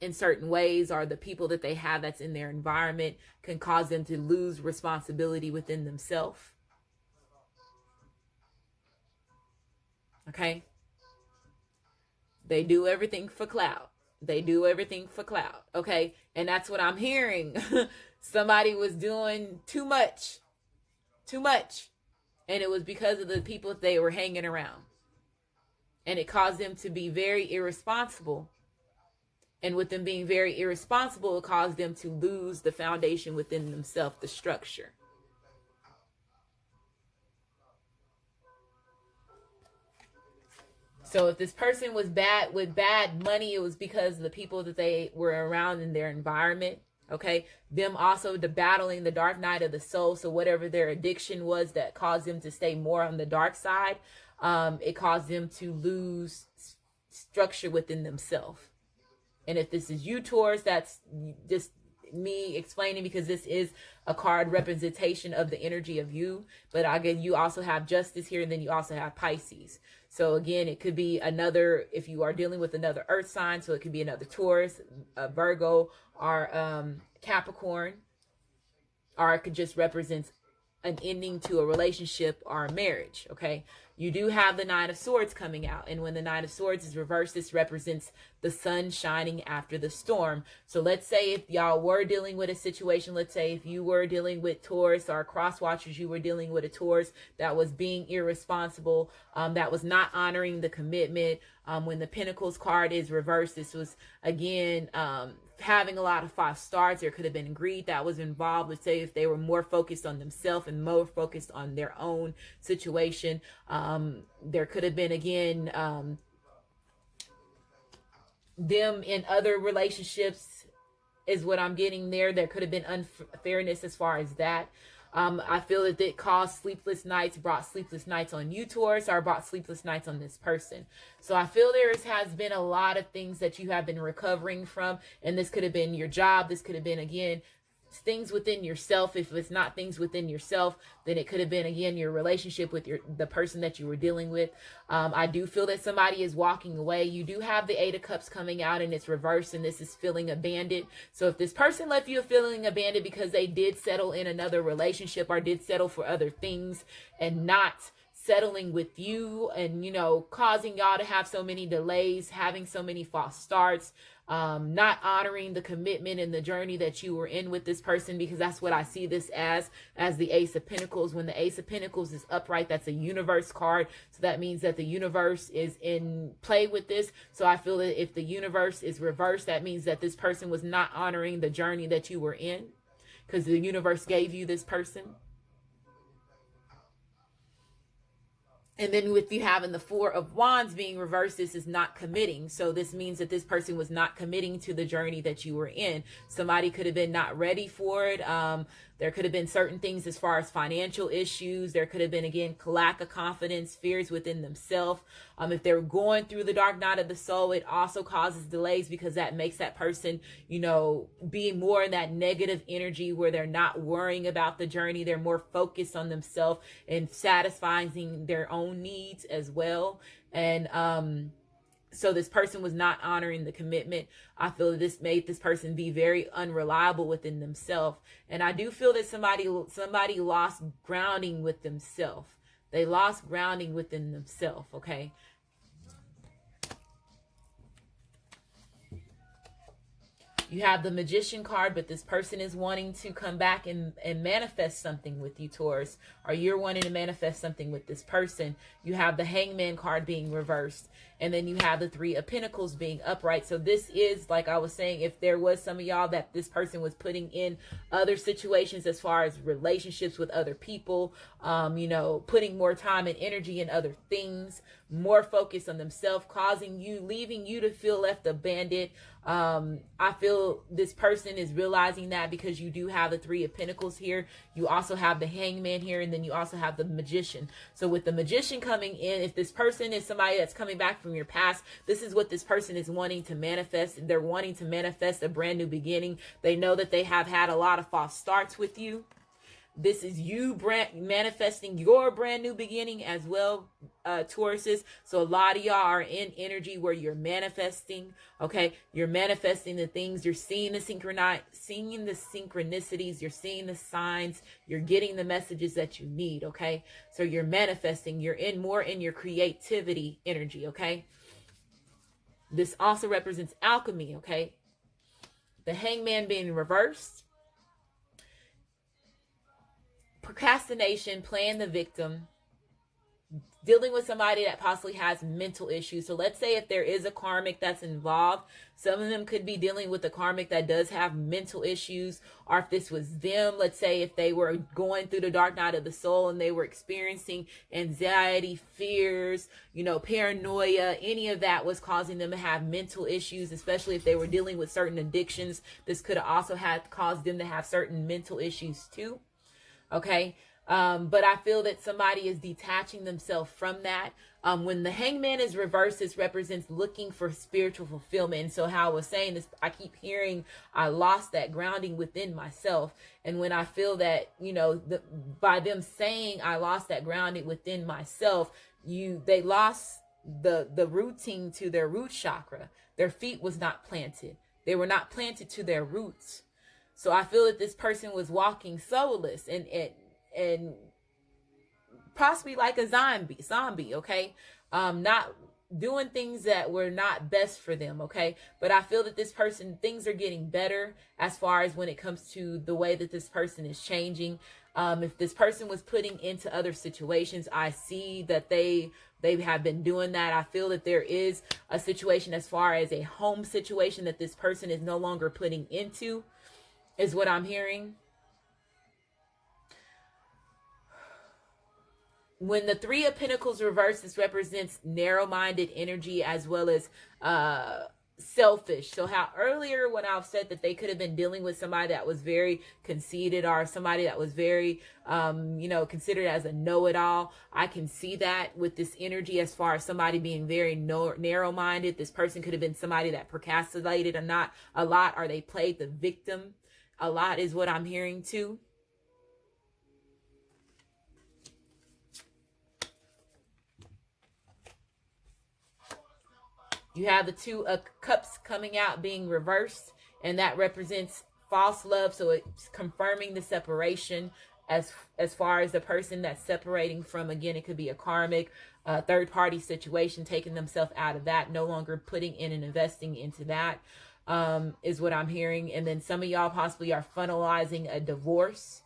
in certain ways, or the people that they have that's in their environment can cause them to lose responsibility within themselves. Okay? They do everything for clout. They do everything for clout. Okay? And that's what I'm hearing. Somebody was doing too much. Too much. And it was because of the people they were hanging around. And it caused them to be very irresponsible. And with them being very irresponsible, it caused them to lose the foundation within themselves, the structure. So if this person was bad with bad money, it was because of the people that they were around in their environment. Okay. Them also battling the dark night of the soul. So whatever their addiction was that caused them to stay more on the dark side, it caused them to lose structure within themselves. And if this is you, Taurus, that's just me explaining because this is a card representation of the energy of you. But again, you also have Justice here, and then you also have Pisces. So again, it could be another, if you are dealing with another earth sign, so it could be another Taurus, Virgo, or Capricorn. or it could just represent an ending to a relationship or a marriage. Okay, you do have the Nine of Swords coming out, and when the Nine of Swords is reversed, this represents the sun shining after the storm. So let's say if y'all were dealing with a situation, let's say if you were dealing with Taurus or cross watchers, you were dealing with a Taurus that was being irresponsible, that was not honoring the commitment. When the Pentacles card is reversed, this was again having a lot of false starts. There could have been greed that was involved. Let's say if they were more focused on themselves and more focused on their own situation. There could have been again them in other relationships is what I'm getting there. There could have been unfairness as far as that. I feel that it caused sleepless nights, brought sleepless nights on you, Taurus, or brought sleepless nights on this person. So I feel there has been a lot of things that you have been recovering from, and this could have been your job. This could have been, again, things within yourself. If it's not things within yourself, then it could have been, again, your relationship with the person that you were dealing with. I do feel that somebody is walking away. You do have the Eight of Cups coming out, and it's reversed, and this is feeling abandoned. So if this person left you feeling abandoned because they did settle in another relationship or did settle for other things and not settling with you, and causing y'all to have so many delays, having so many false starts, not honoring the commitment and the journey that you were in with this person, because that's what I see this as the Ace of Pentacles. When the Ace of Pentacles is upright, that's a universe card. So that means that the universe is in play with this. So I feel that if the universe is reversed, that means that this person was not honoring the journey that you were in, because the universe gave you this person. And then with you having the Four of Wands being reversed, this is not committing. So this means that this person was not committing to the journey that you were in. Somebody could have been not ready for it. There could have been certain things as far as financial issues. There could have been, again, lack of confidence, fears within themselves. If they're going through the dark night of the soul, it also causes delays, because that makes that person, be more in that negative energy where they're not worrying about the journey. They're more focused on themselves and satisfying their own needs as well. And, so this person was not honoring the commitment. I feel that this made this person be very unreliable within themselves. And I do feel that somebody lost grounding with themselves. They lost grounding within themselves, okay? You have the Magician card, but this person is wanting to come back and manifest something with you, Taurus, or you're wanting to manifest something with this person. You have the Hangman card being reversed, and then you have the Three of Pentacles being upright. So this is, like I was saying, if there was some of y'all that this person was putting in other situations as far as relationships with other people, putting more time and energy in other things, more focus on themselves, leaving you to feel left abandoned. I feel this person is realizing that, because you do have the Three of Pentacles here. You also have the Hangman here, and then you also have the Magician. So with the Magician coming in, if this person is somebody that's coming back from your past, this is what this person is wanting to manifest. They're wanting to manifest a brand new beginning. They know that they have had a lot of false starts with you. This is you manifesting your brand new beginning as well, Tauruses. So a lot of y'all are in energy where you're manifesting, okay? You're manifesting the things. You're seeing the synchronicities. You're seeing the signs. You're getting the messages that you need, okay? So you're manifesting. You're more in your creativity energy, okay? This also represents alchemy, okay? The Hangman being reversed. Procrastination, playing the victim, dealing with somebody that possibly has mental issues. So let's say if there is a karmic that's involved, some of them could be dealing with a karmic that does have mental issues, or if this was them, let's say if they were going through the dark night of the soul and they were experiencing anxiety, fears, paranoia, any of that was causing them to have mental issues, especially if they were dealing with certain addictions. This could have also caused them to have certain mental issues too. Okay. But I feel that somebody is detaching themselves from that. When the Hangman is reversed, this represents looking for spiritual fulfillment. And so how I was saying this, I keep hearing, I lost that grounding within myself. And when I feel that, by them saying I lost that grounding within myself, they lost the rooting to their root chakra. Their feet was not planted. They were not planted to their roots. So I feel that this person was walking soulless and possibly like a zombie, okay? Not doing things that were not best for them, okay? But I feel that this person, things are getting better as far as when it comes to the way that this person is changing. If this person was putting into other situations, I see that they have been doing that. I feel that there is a situation as far as a home situation that this person is no longer putting into, is what I'm hearing. When the Three of Pentacles reverse, this represents narrow-minded energy as well as selfish. So how earlier when I've said that they could have been dealing with somebody that was very conceited or somebody that was very, considered as a know-it-all, I can see that with this energy as far as somebody being very narrow-minded. This person could have been somebody that procrastinated a lot, or they played the victim a lot, is what I'm hearing too. You have the Two of Cups coming out being reversed, and that represents false love. So it's confirming the separation as far as the person that's separating from, again, it could be a karmic, third party situation, taking themselves out of that, no longer putting in and investing into that, is what I'm hearing. And then some of y'all possibly are finalizing a divorce,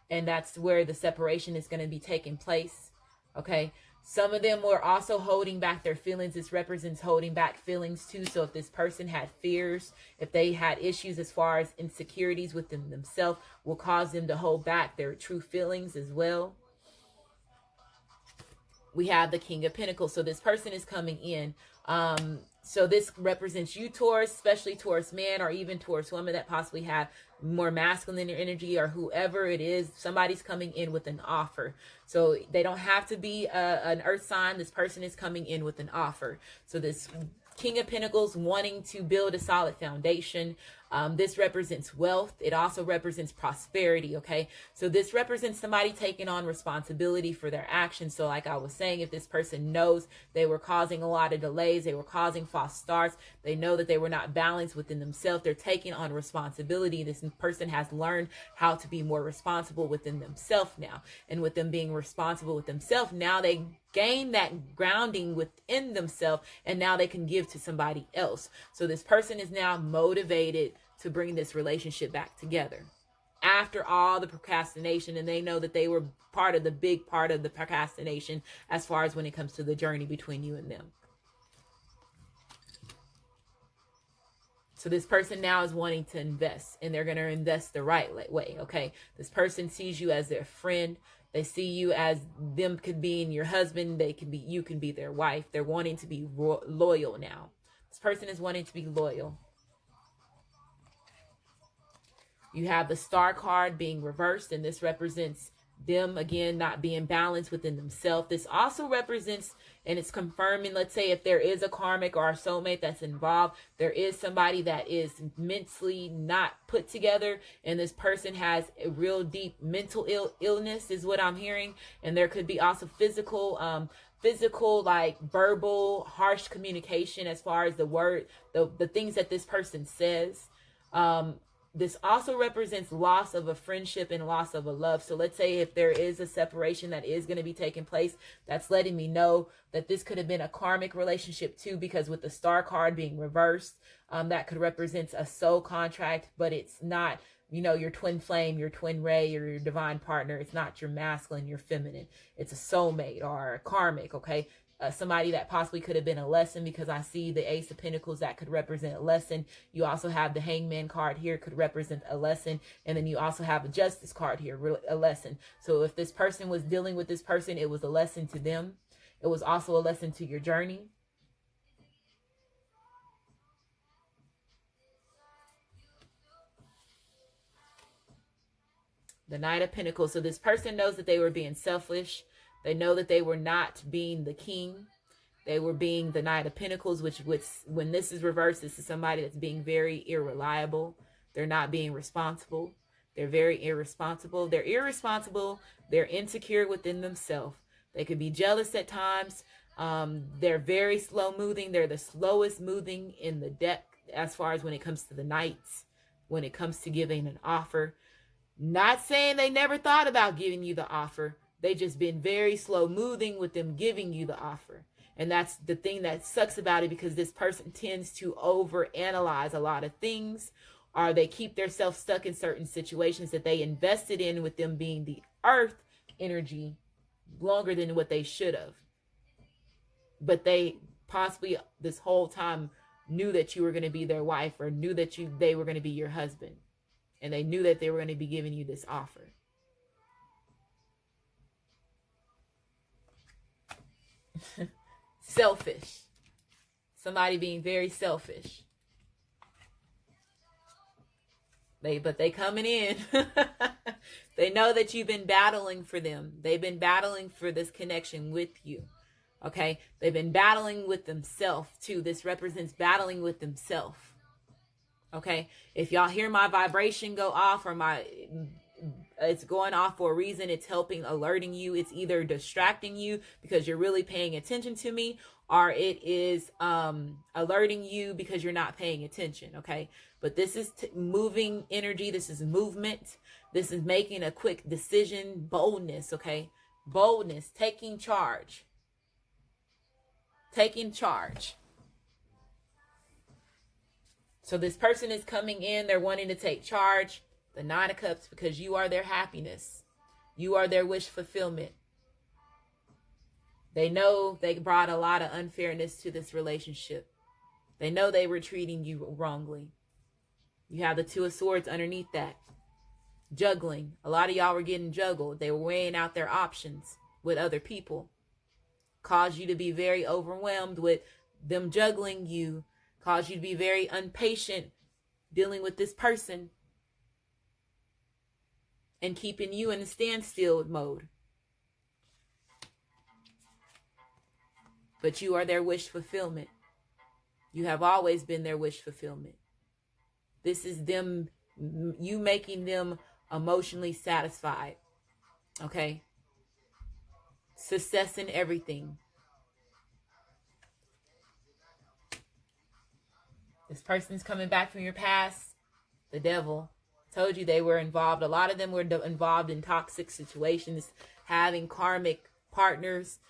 and that's where the separation is going to be taking place. Okay. Some of them were also holding back their feelings. This represents holding back feelings too. So if this person had fears, if they had issues as far as insecurities within themselves, will cause them to hold back their true feelings as well. We have the King of Pentacles. So this person is coming in. So this represents you, Taurus, especially Taurus man or even Taurus woman that possibly have more masculine energy, or whoever it is. Somebody's coming in with an offer. So they don't have to be an earth sign. This person is coming in with an offer. So this King of Pentacles wanting to build a solid foundation. This represents wealth. It also represents prosperity, okay? So this represents somebody taking on responsibility for their actions. So like I was saying, if this person knows they were causing a lot of delays, they were causing false starts, they know that they were not balanced within themselves, they're taking on responsibility. This person has learned how to be more responsible within themselves now. And with them being responsible with themselves, now they gain that grounding within themselves, and now they can give to somebody else. So this person is now motivated to bring this relationship back together after all the procrastination, and they know that they were part of the big part of the procrastination as far as when it comes to the journey between you and them. So this person now is wanting to invest, and they're going to invest the right way, okay? This person sees you as their friend. They see you as them could be your husband. You can be their wife. They're wanting to be loyal now. This person is wanting to be loyal. You have the Star card being reversed, and this represents them, again, not being balanced within themselves. This also represents, and it's confirming, let's say if there is a karmic or a soulmate that's involved, there is somebody that is mentally not put together, and this person has a real deep mental illness, is what I'm hearing. And there could be also physical, like verbal, harsh communication as far as the word, the things that this person says. This also represents loss of a friendship and loss of a love. So let's say if there is a separation that is going to be taking place, that's letting me know that this could have been a karmic relationship too, because with the Star card being reversed, that could represent a soul contract, but it's not, your twin flame, your twin ray, or your divine partner. It's not your masculine, your feminine. It's a soulmate or a karmic, okay? Somebody that possibly could have been a lesson, because I see the Ace of Pentacles that could represent a lesson. You also have the Hangman card here, could represent a lesson. And then you also have a Justice card here, a lesson. So if this person was dealing with this person, it was a lesson to them. It was also a lesson to your journey. The Knight of Pentacles. So this person knows that they were being selfish. They know that they were not being the king. They were being the Knight of Pentacles, which when this is reversed, this is somebody that's being very irreliable. They're not being responsible. They're very irresponsible. They're irresponsible. They're insecure within themselves. They could be jealous at times. They're very slow moving. They're the slowest moving in the deck as far as when it comes to the knights. when it comes to giving an offer. Not saying they never thought about giving you the offer. They just been very slow moving with them giving you the offer. And that's the thing that sucks about it, because this person tends to overanalyze a lot of things, or they keep themselves stuck in certain situations that they invested in with them being the earth energy longer than what they should have. But they possibly this whole time knew that you were going to be their wife, or knew that they were going to be your husband. And they knew that they were going to be giving you this offer. Selfish. Somebody being very selfish. But they coming in. They know that you've been battling for them. They've been battling for this connection with you. Okay? They've been battling with themselves too. This represents battling with themselves. Okay? If y'all hear my vibration go off, or it's going off for a reason, it's helping, alerting you. It's either distracting you because you're really paying attention to me, or it is alerting you because you're not paying attention. Okay? But this is moving energy. This is movement. This is making a quick decision. Boldness. Okay? Boldness. Taking charge. Taking charge. So this person is coming in. They're wanting to take charge. The Nine of Cups, because you are their happiness. You are their wish fulfillment. They know they brought a lot of unfairness to this relationship. They know they were treating you wrongly. You have the Two of Swords underneath that. Juggling. A lot of y'all were getting juggled. They were weighing out their options with other people. Caused you to be very overwhelmed with them juggling you. Caused you to be very impatient dealing with this person. And keeping you in a standstill mode. But you are their wish fulfillment. You have always been their wish fulfillment. This is them, you making them emotionally satisfied. Okay? Success in everything. This person's coming back from your past. The Devil. Told you they were involved. A lot of them were involved in toxic situations, having karmic partners,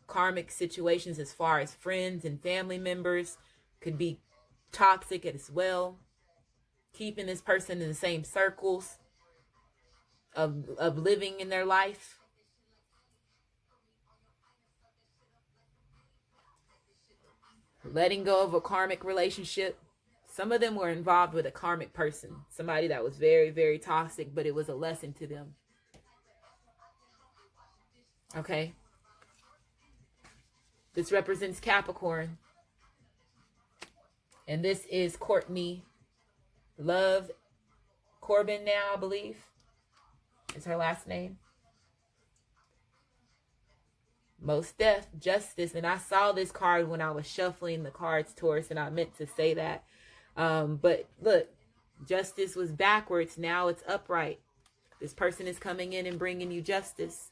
karmic situations as far as friends and family members could be toxic as well. Keeping this person in the same circles of living in their life. Letting go of a karmic relationship. Some of them were involved with a karmic person. Somebody that was very, very toxic, but it was a lesson to them. Okay? This represents Capricorn. And this is Courtney Love Corbin now, I believe. Is her last name. Most Def, Justice. And I saw this card when I was shuffling the cards, Taurus, and I meant to say that. But look, justice was backwards. Now it's upright. This person is coming in and bringing you justice.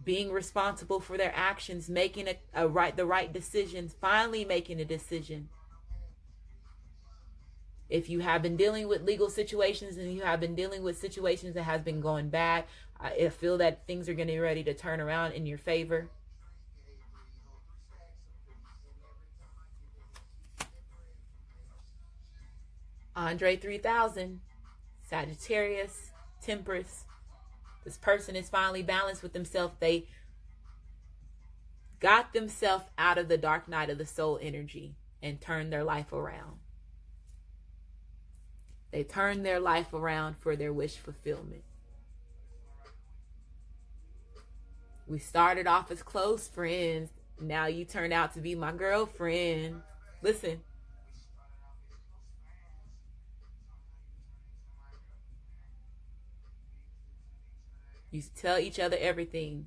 Being responsible for their actions, making the right decisions, finally making a decision. If you have been dealing with legal situations and you have been dealing with situations that has been going bad, I feel that things are going to be ready to turn around in your favor. Andre 3000, Sagittarius, Temperance. This person is finally balanced with themselves. They got themselves out of the dark night of the soul energy and turned their life around. They turned their life around for their wish fulfillment. We started off as close friends. Now you turned out to be my girlfriend. Listen. You tell each other everything.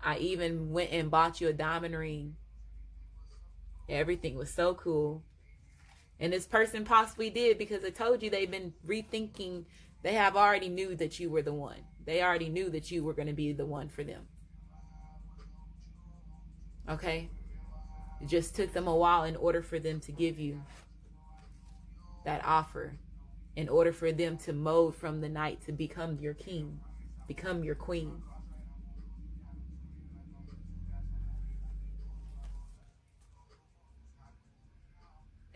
I even went and bought you a diamond ring. Everything was so cool. And this person possibly did because I told you they've been rethinking. They have already knew that you were the one. They already knew that you were going to be the one for them. Okay? It just took them a while in order for them to give you that offer in order for them to mold from the night to become your king, become your queen.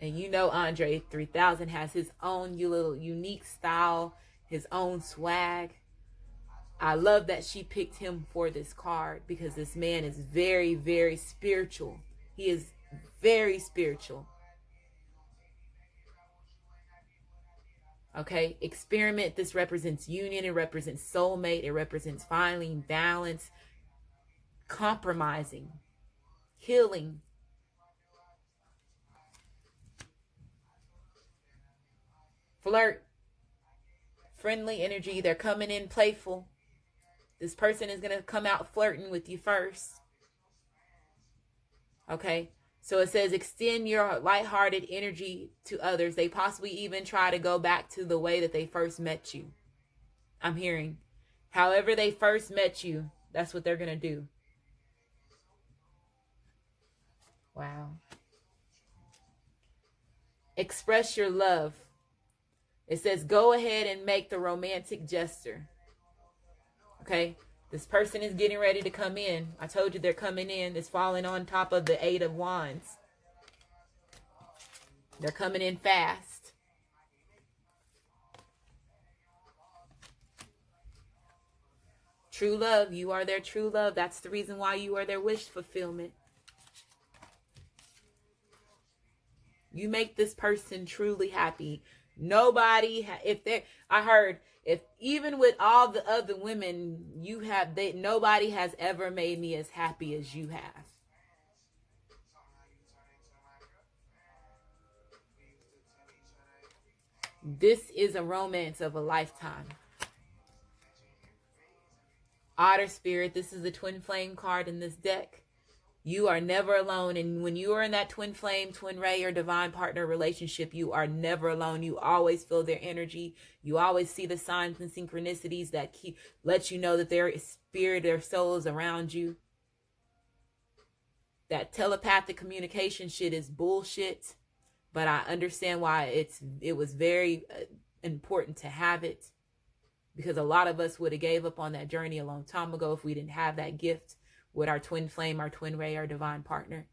And you know Andre 3000 has his own little unique style, his own swag. I love that she picked him for this card because this man is very, very spiritual. He is very spiritual. Okay, experiment. This represents union. It represents soulmate. It represents finding balance, compromising, healing. Flirt, friendly energy. They're coming in playful. This person is going to come out flirting with you first. Okay, so it says extend your lighthearted energy to others. They possibly even try to go back to the way that they first met you. I'm hearing, however they first met you, that's what they're going to do. Wow. Express your love. It says go ahead and make the romantic gesture. Okay, this person is getting ready to come in. I told you they're coming in. It's falling on top of the 8 of Wands. They're coming in fast. True love. You are their true love. That's the reason why you are their wish fulfillment. You make this person truly happy. Nobody, I heard, if even with all the other women you have, nobody has ever made me as happy as you have. This is a romance of a lifetime. Otter Spirit, this is the twin flame card in this deck. You are never alone. And when you are in that twin flame, twin ray, or divine partner relationship, you are never alone. You always feel their energy. You always see the signs and synchronicities that let you know that their spirit, their soul is around you. That telepathic communication shit is bullshit. But I understand why it was very important to have it. Because a lot of us would have gave up on that journey a long time ago if we didn't have that gift with our twin flame, our twin ray, our divine partner.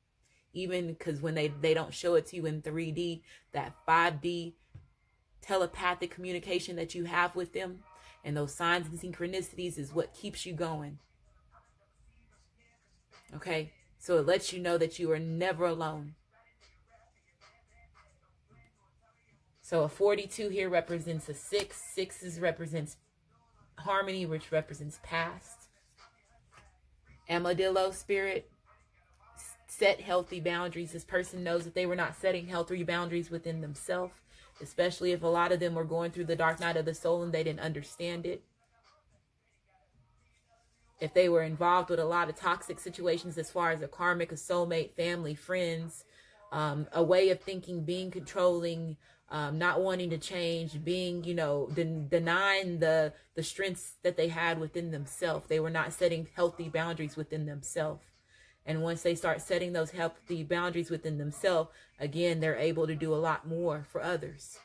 Even because when they don't show it to you in 3D, that 5D telepathic communication that you have with them and those signs and synchronicities is what keeps you going. Okay? So it lets you know that you are never alone. So a 42 here represents a 6. 6 represents harmony, which represents past. Amadillo Spirit, set healthy boundaries. This person knows that they were not setting healthy boundaries within themselves, especially if a lot of them were going through the dark night of the soul and they didn't understand it. If they were involved with a lot of toxic situations as far as a karmic, a soulmate, family, friends, a way of thinking, being controlling, not wanting to change, being, denying the strengths that they had within themselves. They were not setting healthy boundaries within themselves. And once they start setting those healthy boundaries within themselves, again, they're able to do a lot more for others.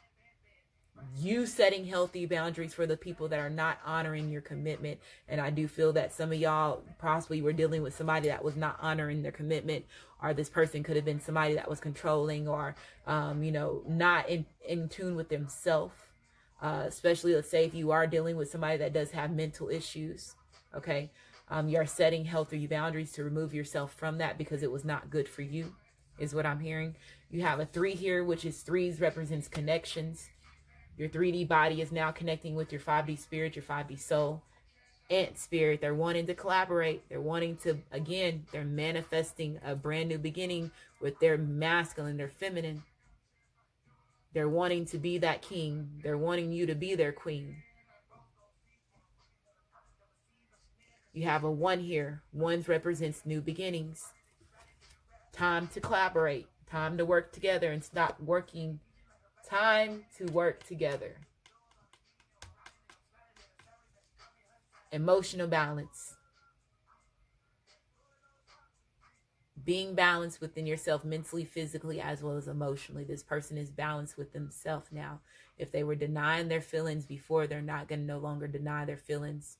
You setting healthy boundaries for the people that are not honoring your commitment. And I do feel that some of y'all possibly were dealing with somebody that was not honoring their commitment, or this person could have been somebody that was controlling or, not in tune with themselves. Especially, let's say if you are dealing with somebody that does have mental issues, okay? You're setting healthy boundaries to remove yourself from that because it was not good for you, is what I'm hearing. You have a 3 here, which is 3s represents connections. Your 3D body is now connecting with your 5D spirit, your 5D soul. Ant spirit, they're wanting to collaborate. They're wanting to, again, they're manifesting a brand new beginning with their masculine, their feminine. They're wanting to be that king. They're wanting you to be their queen. You have a 1 here. 1 represents new beginnings. Time to collaborate. Time to work together and stop working. Time to work together. Emotional balance. being balanced within yourself mentally, physically, as well as emotionally. This person is balanced with themselves now. If they were denying their feelings before, they're not going to no longer deny their feelings.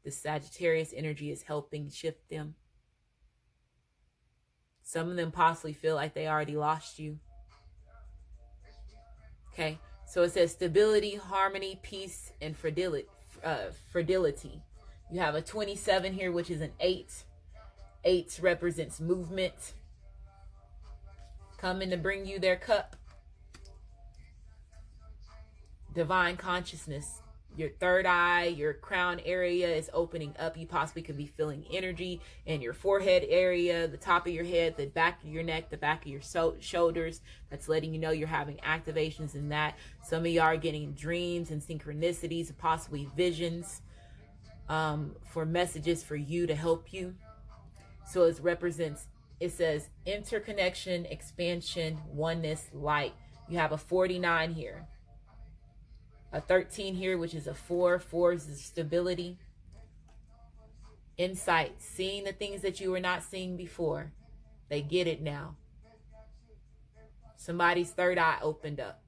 The Sagittarius energy is helping shift them. Some of them possibly feel like they already lost you. Okay, so it says stability, harmony, peace, and fidelity. You have a 27 here, which is an 8. 8 represents movement, coming to bring you their cup. Divine consciousness. Your third eye, your crown area is opening up. You possibly could be feeling energy in your forehead area, the top of your head, the back of your neck, the back of your shoulders. That's letting you know you're having activations in that. Some of you are getting dreams and synchronicities, possibly visions for messages for you to help you. So it represents, it says interconnection, expansion, oneness, light. You have a 49 here. A 13 here, which is a 4. 4 is stability, insight, seeing the things that you were not seeing before. They get it now. Somebody's third eye opened up.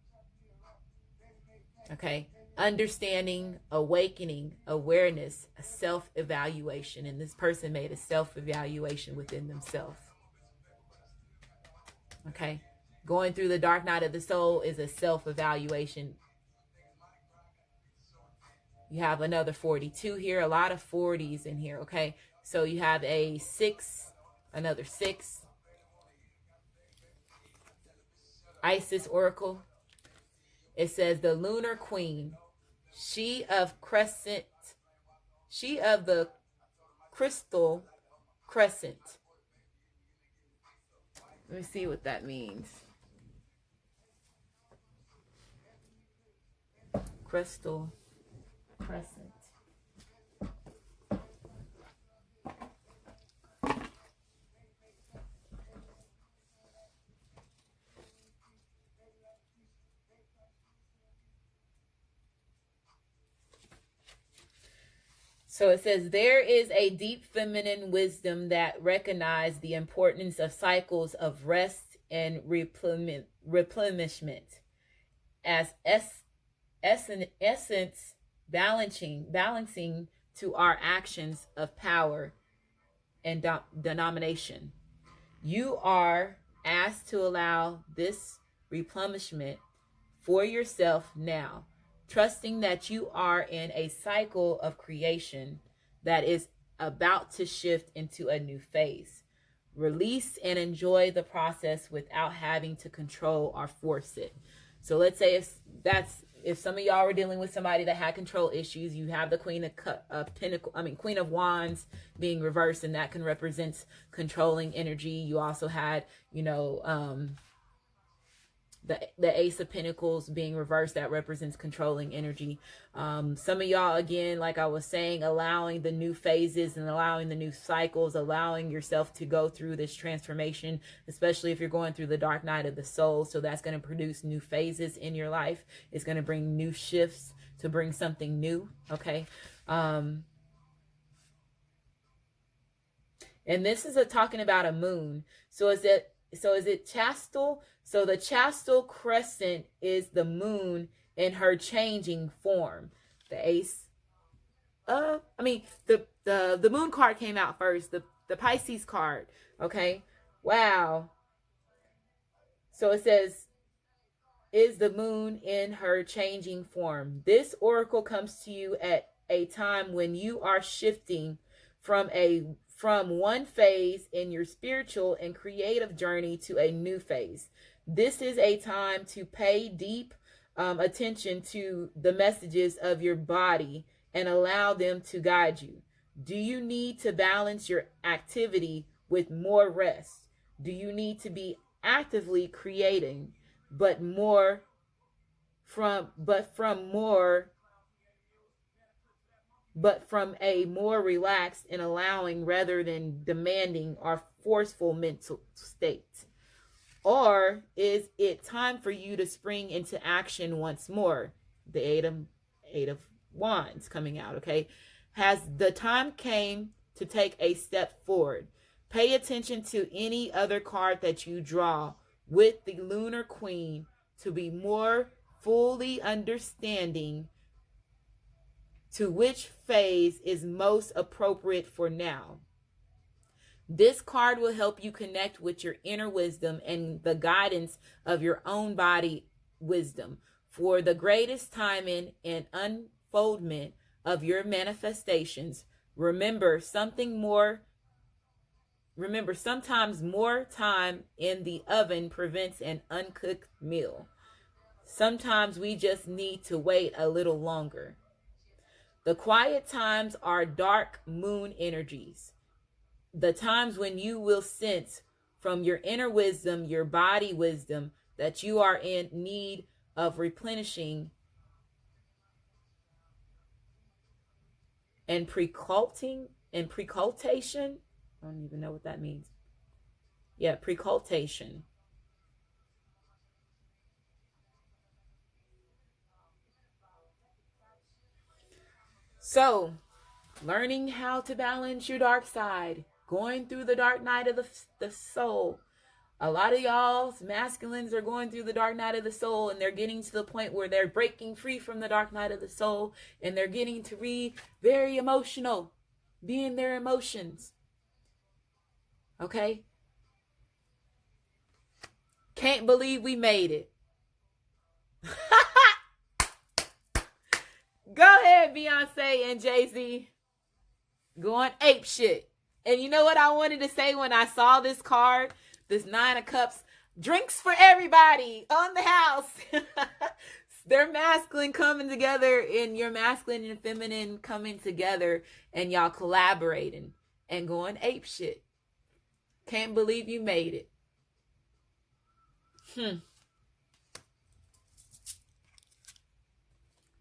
Okay. Understanding, awakening, awareness, a self-evaluation. And this person made a self-evaluation within themselves. Okay. Going through the dark night of the soul is a self-evaluation. You have another 42 here, a lot of 40s in here, okay? So you have a 6, another 6. Isis Oracle. It says the lunar queen, she of the crystal crescent. Let me see what that means. Crystal crescent. So it says, there is a deep feminine wisdom that recognizes the importance of cycles of rest and replenishment as essence balancing to our actions of power and denomination. You are asked to allow this replenishment for yourself now, trusting that you are in a cycle of creation that is about to shift into a new phase. Release and enjoy the process without having to control or force it. So let's say if some of y'all were dealing with somebody that had control issues, you have the Queen of Wands being reversed, and that can represent controlling energy. You also had, the Ace of Pentacles being reversed, that represents controlling energy. Some of y'all, again, like I was saying, allowing the new phases and allowing the new cycles, allowing yourself to go through this transformation, especially if you're going through the dark night of the soul. So that's going to produce new phases in your life. It's going to bring new shifts to bring something new. Okay. And this is talking about a moon. So is it chastal? So the chastal crescent is the moon in her changing form. The ace. The moon card came out first. The Pisces card. Okay. Wow. So it says, is the moon in her changing form. This oracle comes to you at a time when you are shifting from one phase in your spiritual and creative journey to a new phase. This is a time to pay deep attention to the messages of your body and allow them to guide you. Do you need to balance your activity with more rest? Do you need to be actively creating, but from a more relaxed and allowing rather than demanding or forceful mental state? Or is it time for you to spring into action once more? The Eight of Wands coming out, okay? Has the time came to take a step forward? Pay attention to any other card that you draw with the Lunar Queen to be more fully understanding to which phase is most appropriate for now. This card will help you connect with your inner wisdom and the guidance of your own body wisdom for the greatest timing and unfoldment of your manifestations. Remember, sometimes more time in the oven prevents an uncooked meal. Sometimes we just need to wait a little longer. The quiet times are dark moon energies. The times when you will sense from your inner wisdom, your body wisdom, that you are in need of replenishing and precultation. I don't even know what that means. Yeah, precultation. So, learning how to balance your dark side, going through the dark night of the soul. A lot of y'all's masculines are going through the dark night of the soul, and they're getting to the point where they're breaking free from the dark night of the soul, and they're getting to be very emotional, be in their emotions. Okay? Can't believe we made it. Go ahead, Beyonce and Jay-Z. Going ape shit. And you know what I wanted to say when I saw this card? This 9 of Cups. Drinks for everybody on the house. They're masculine coming together, and your masculine and feminine coming together, and y'all collaborating and going ape shit. Can't believe you made it.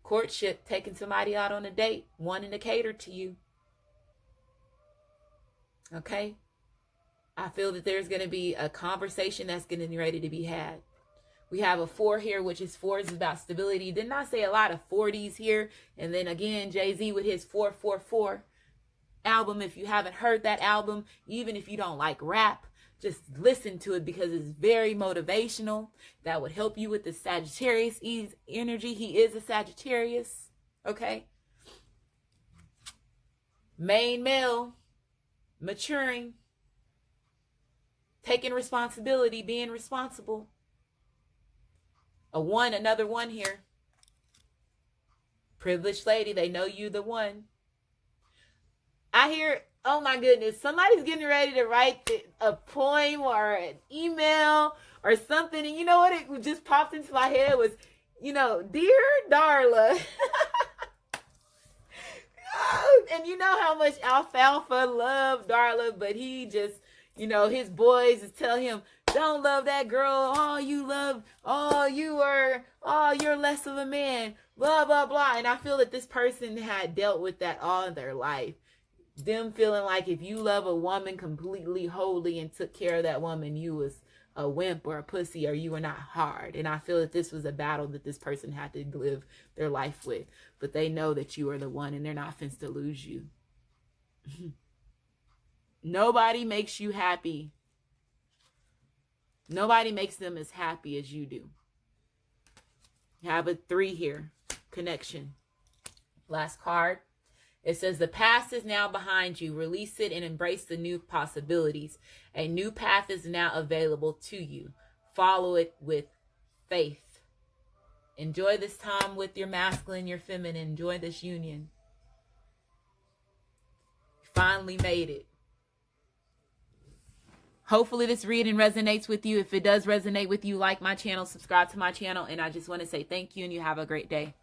Courtship, taking somebody out on a date, wanting to cater to you. Okay? I feel that there's going to be a conversation that's getting ready to be had. We have a 4 here, which is 4 is about stability. Didn't I say a lot of 40s here? And then again, Jay-Z with his 444 album. If you haven't heard that album, even if you don't like rap, just listen to it because it's very motivational. That would help you with the Sagittarius energy. He is a Sagittarius. Okay? Main male, maturing, taking responsibility, being responsible. Another 1 here. Privileged lady, they know you the one. I hear, oh my goodness, somebody's getting ready to write a poem or an email or something. And you know what? It just popped into my head was, dear Darla. And you know how much Alfalfa loved Darla, but he just, his boys is telling him, don't love that girl. You're less of a man. Blah, blah, blah. And I feel that this person had dealt with that all in their life. Them feeling like if you love a woman completely, wholly, and took care of that woman, you was a wimp or a pussy, or you were not hard. And I feel that this was a battle that this person had to live their life with. But they know that you are the one, and they're not finna to lose you. Nobody makes you happy. Nobody makes them as happy as you do. You have a 3 here. Connection. Last card. It says the past is now behind you. Release it and embrace the new possibilities. A new path is now available to you. Follow it with faith. Enjoy this time with your masculine, your feminine. Enjoy this union. You finally made it. Hopefully this reading resonates with you. If it does resonate with you, like my channel, subscribe to my channel. And I just want to say thank you, and you have a great day.